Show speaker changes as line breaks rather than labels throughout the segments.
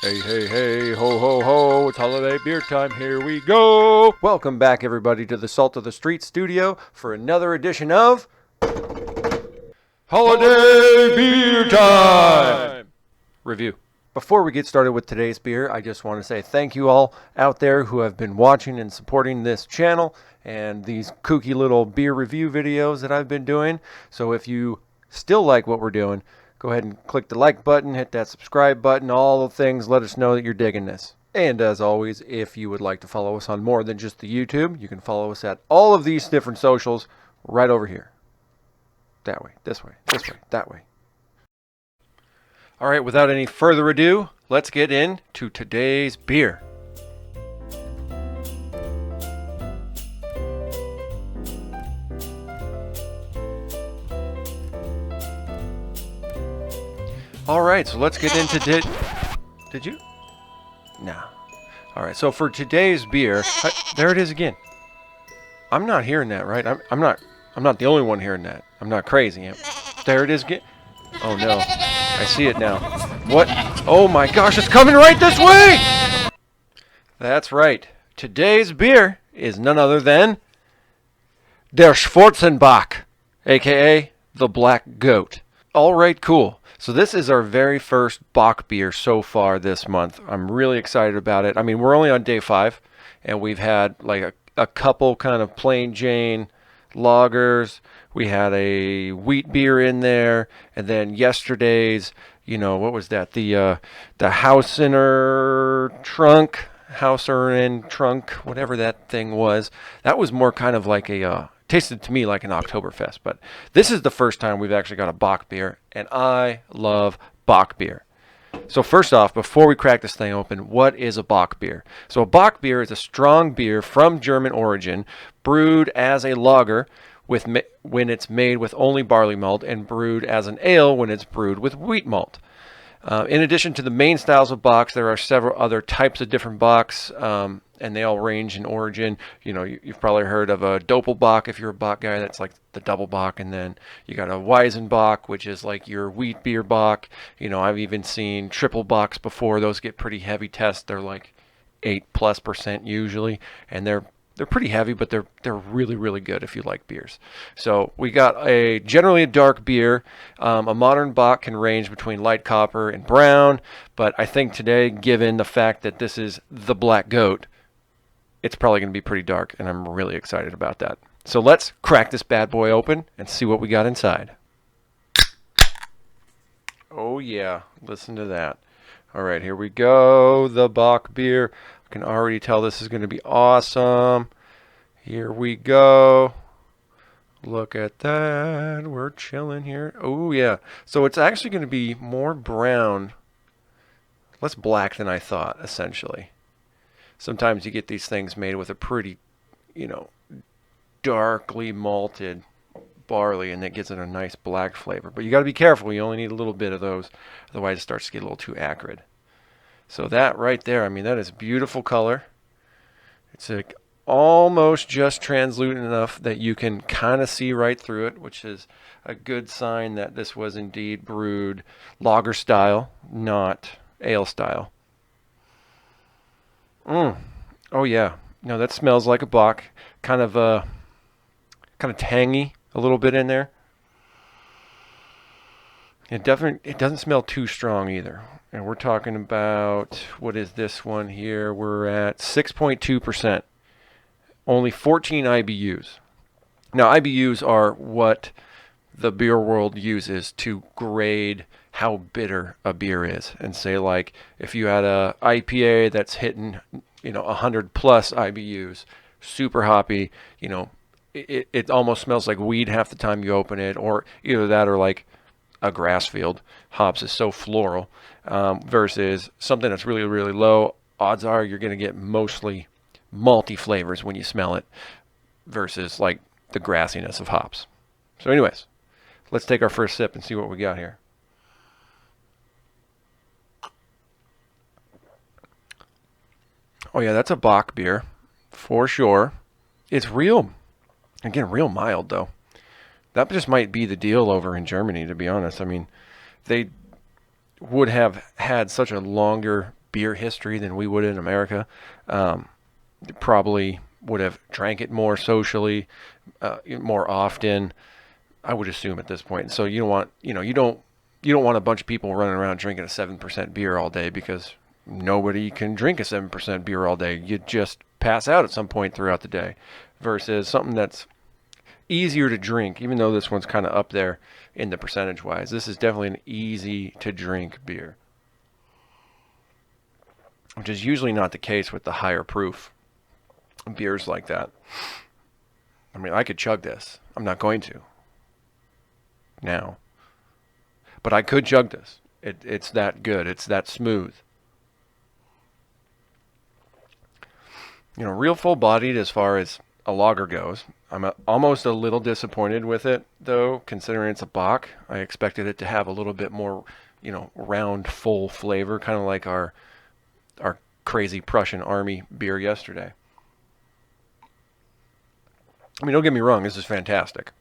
Hey, hey, hey, ho, ho, ho, it's holiday beer time, here we go! Welcome back, everybody, to the Salt of the Street studio for another edition of Holiday Beer Time! Review. Before we get started with today's beer, I just want to say thank you all out there who have been watching and supporting this channel and these kooky little beer review videos that I've been doing. So if you still like what we're doing, go ahead and click the like button, hit that subscribe button, all the things, let us know that you're digging this. And as always, if you would like to follow us on more than just the YouTube, you can follow us at all of these different socials right over here. That way, this way, that way. All right, without any further ado, let's get into today's beer. All right, so let's get into Did you? Nah. All right, so for today's beer, there it is again. I'm not hearing that, right? I'm not the only one hearing that. I'm not crazy. There it is again. Oh no. I see it now. What? Oh my gosh, it's coming right this way! That's right. Today's beer is none other than Der Schwarze Bock, aka the Black Goat. All right, cool. So this is our very first Bock beer so far this month. I'm really excited about it. I mean, we're only on day 5, and we've had like a couple kind of plain Jane lagers. We had a wheat beer in there, and then yesterday's, what was that? The Hausener trunk, whatever that thing was. That was more kind of like tasted to me like an Oktoberfest. But this is the first time we've actually got a Bock beer, and I love Bock beer. So first off, before we crack this thing open, what is a Bock beer? So a Bock beer is a strong beer from German origin, brewed as a lager when it's made with only barley malt, and brewed as an ale when it's brewed with wheat malt. In addition to the main styles of Bocks, there are several other types of different Bocks, and they all range in origin. You've probably heard of a Doppelbock if you're a Bock guy. That's like the double Bock. And then you got a Weizenbock, which is like your wheat beer Bock. I've even seen triple Bocks before. Those get pretty heavy tests. They're like 8+% usually, and they're pretty heavy, but they're really, really good if you like beers. So we got generally a dark beer. A modern Bock can range between light copper and brown, but I think today, given the fact that this is the Black Goat, it's probably going to be pretty dark, and I'm really excited about that. So let's crack this bad boy open and see what we got inside. Oh yeah, listen to that. All right, here we go. The Bock beer. I can already tell this is going to be awesome. Here we go. Look at that. We're chilling here. Oh, yeah. So it's actually going to be more brown, less black than I thought, essentially. Sometimes you get these things made with a pretty, darkly malted barley, and that gives it a nice black flavor. But you got to be careful. You only need a little bit of those. Otherwise, it starts to get a little too acrid. So that right there, I mean, that is beautiful color. It's almost just translucent enough that you can kind of see right through it, which is a good sign that this was indeed brewed lager style, not ale style. Oh yeah, no, that smells like a Bock. Kind of tangy a little bit in there. It doesn't smell too strong either. And we're talking about, what is this one here? We're at 6.2%. Only 14 IBUs. Now, IBUs are what the beer world uses to grade how bitter a beer is. And say, like, if you had a IPA that's hitting, 100 plus IBUs, super hoppy, it almost smells like weed half the time you open it, or either that or like a grass field. Hops is so floral. Versus something that's really, really low, odds are you're going to get mostly malty flavors when you smell it versus like the grassiness of hops. So anyways, let's take our first sip and see what we got here. Oh yeah, that's a Bock beer for sure. It's real mild though. That just might be the deal over in Germany, to be honest. I mean, they would have had such a longer beer history than we would in America. Probably would have drank it more socially, more often, I would assume at this point. So you don't want, you don't want a bunch of people running around drinking a 7% beer all day, because nobody can drink a 7% beer all day. You just pass out at some point throughout the day, versus something that's easier to drink, even though this one's kind of up there in the percentage wise. This is definitely an easy to drink beer, which is usually not the case with the higher proof beers like that. I mean, I could chug this. I'm not going to now, but I could chug this. It's that good. It's that smooth. Real full bodied as far as a lager goes. I'm almost a little disappointed with it, though, considering it's a Bock. I expected it to have a little bit more, round, full flavor, kind of like our crazy Prussian Army beer yesterday. I mean, don't get me wrong, this is fantastic.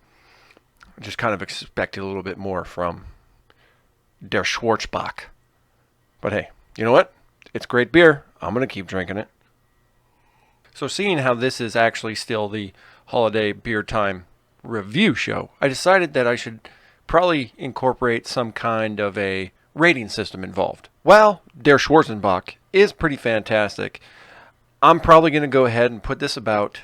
I just kind of expected a little bit more from der Schwarze Bock. But hey, you know what? It's great beer. I'm going to keep drinking it. So seeing how this is actually still the holiday beer time review show, I decided that I should probably incorporate some kind of a rating system involved. While der Schwarze Bock is pretty fantastic, I'm probably going to go ahead and put this about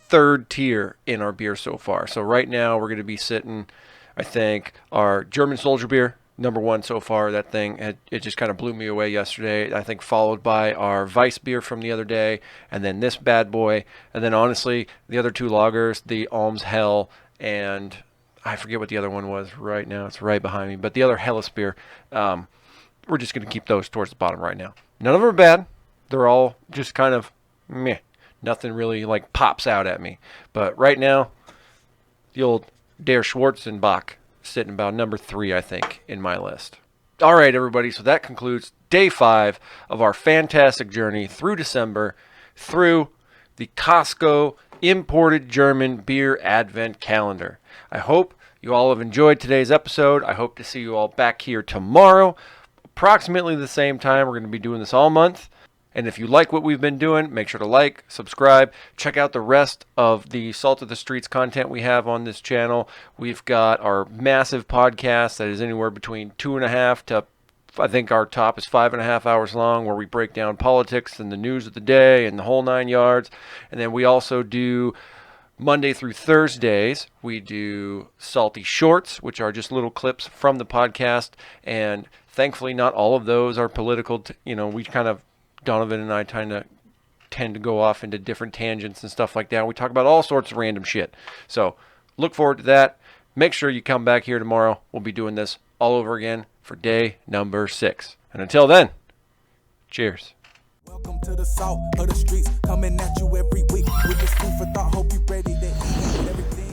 third tier in our beer so far. So right now we're going to be sitting, I think, our German Soldier beer, number one so far. That thing, it just kind of blew me away yesterday. I think followed by our Weiss beer from the other day, and then this bad boy, and then honestly the other two lagers, the Alms Hell, and I forget what the other one was right now. It's right behind me, but the other Helles beer, we're just going to keep those towards the bottom right now. None of them are bad. They're all just kind of meh. Nothing really like pops out at me. But right now, the old der Schwarze Bock sitting about number 3, I think, in my list. All right, everybody. So that concludes day 5 of our fantastic journey through December, through the Costco imported German beer advent calendar. I hope you all have enjoyed today's episode. I hope to see you all back here tomorrow, approximately the same time. We're going to be doing this all month. And if you like what we've been doing, make sure to like, subscribe, check out the rest of the Salt of the Streets content we have on this channel. We've got our massive podcast that is anywhere between 2.5 to, I think our top is 5.5 hours long, where we break down politics and the news of the day and the whole 9 yards. And then we also do Monday through Thursdays, we do Salty Shorts, which are just little clips from the podcast. And thankfully, not all of those are political. We kind of, Donovan and I tend to go off into different tangents and stuff like that. We talk about all sorts of random shit. So look forward to that. Make sure you come back here tomorrow. We'll be doing this all over again for day number 6. And until then, cheers.
Welcome to the Salt of the Streets, coming at you every week with this food for thought. Hope you ready to eat everything.